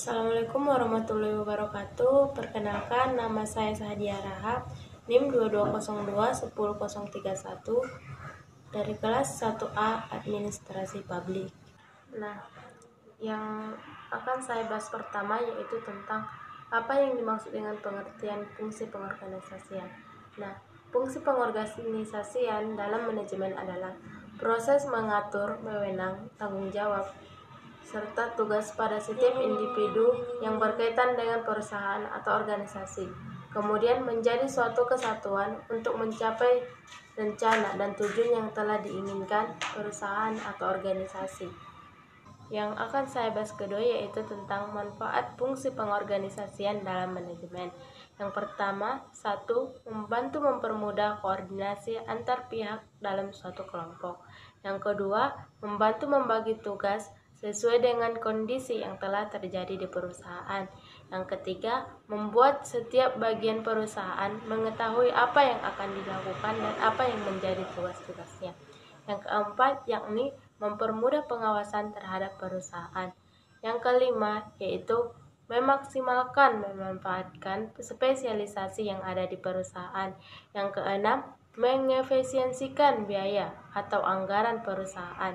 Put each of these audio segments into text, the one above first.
Assalamualaikum warahmatullahi wabarakatuh. Perkenalkan, nama saya Sahdia Rahab, NIM 2202-10031 dari kelas 1A Administrasi Publik. Nah, yang akan saya bahas pertama yaitu tentang apa yang dimaksud dengan pengertian fungsi pengorganisasian. Nah, fungsi pengorganisasian dalam manajemen adalah proses mengatur, wewenang, tanggung jawab, serta tugas pada setiap individu yang berkaitan dengan perusahaan atau organisasi, kemudian menjadi suatu kesatuan untuk mencapai rencana dan tujuan yang telah diinginkan perusahaan atau organisasi. Yang akan saya bahas kedua yaitu tentang manfaat fungsi pengorganisasian dalam manajemen. Yang pertama, 1. Membantu mempermudah koordinasi antar pihak dalam suatu kelompok. Yang kedua, membantu membagi tugas sesuai dengan kondisi yang telah terjadi di perusahaan. Yang ketiga, membuat setiap bagian perusahaan mengetahui apa yang akan dilakukan dan apa yang menjadi tugas-tugasnya. Yang keempat, yakni mempermudah pengawasan terhadap perusahaan. Yang kelima, yaitu memanfaatkan spesialisasi yang ada di perusahaan. Yang keenam, mengefisiensikan biaya atau anggaran perusahaan.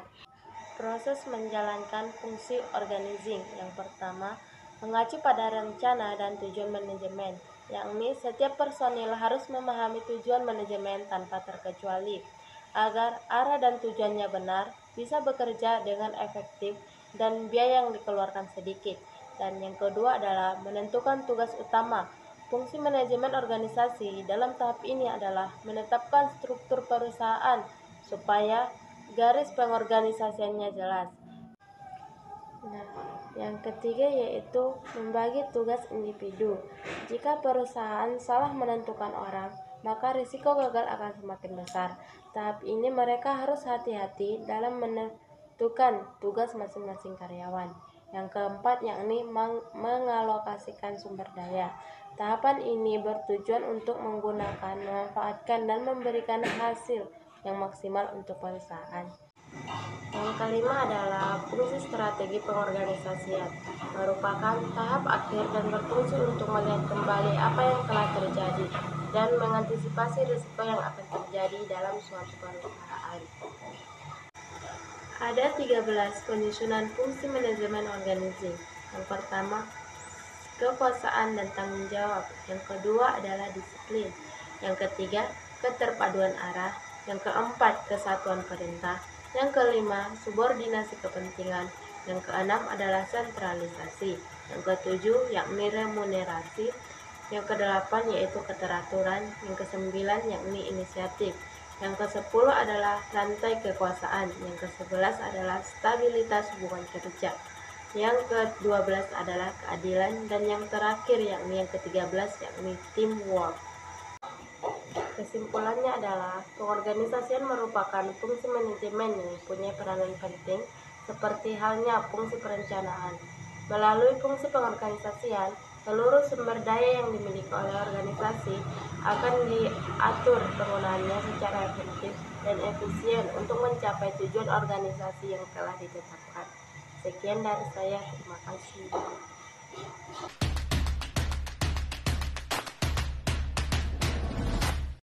Proses menjalankan fungsi organizing. Yang pertama, mengacu pada rencana dan tujuan manajemen, yakni setiap personil harus memahami tujuan manajemen tanpa terkecuali, agar arah dan tujuannya benar, bisa bekerja dengan efektif, dan biaya yang dikeluarkan sedikit. Dan yang kedua adalah menentukan tugas utama. Fungsi manajemen organisasi dalam tahap ini adalah menetapkan struktur perusahaan supaya garis pengorganisasiannya jelas. Nah, yang ketiga yaitu membagi tugas individu. Jika perusahaan salah menentukan orang, maka risiko gagal akan semakin besar. Tahap ini mereka harus hati-hati dalam menentukan tugas masing-masing karyawan. Yang keempat yakni mengalokasikan sumber daya. Tahapan ini bertujuan untuk menggunakan, memanfaatkan, dan memberikan hasil yang maksimal untuk perusahaan. Yang kelima adalah fungsi strategi pengorganisasian, merupakan tahap akhir dan berfungsi untuk melihat kembali apa yang telah terjadi dan mengantisipasi risiko yang akan terjadi dalam suatu perusahaan. Ada 13 penyusunan fungsi manajemen organizing. Yang pertama, kekuasaan dan tanggung jawab. Yang kedua adalah disiplin. Yang ketiga, keterpaduan arah. Yang keempat, kesatuan perintah. Yang kelima, subordinasi kepentingan. Yang keenam adalah sentralisasi. Yang ketujuh, yakni remunerasi. Yang kedelapan yaitu keteraturan. Yang kesembilan yakni inisiatif. Yang ke-10 adalah rantai kekuasaan. Yang ke-11 adalah stabilitas hubungan kerja. Yang ke-12 adalah keadilan, dan yang terakhir yakni yang ke-13 yakni teamwork. Kesimpulannya adalah pengorganisasian merupakan fungsi manajemen yang mempunyai peranan penting seperti halnya fungsi perencanaan. Melalui fungsi pengorganisasian, seluruh sumber daya yang dimiliki oleh organisasi akan diatur penggunaannya secara efektif dan efisien untuk mencapai tujuan organisasi yang telah ditetapkan. Sekian dari saya, terima kasih.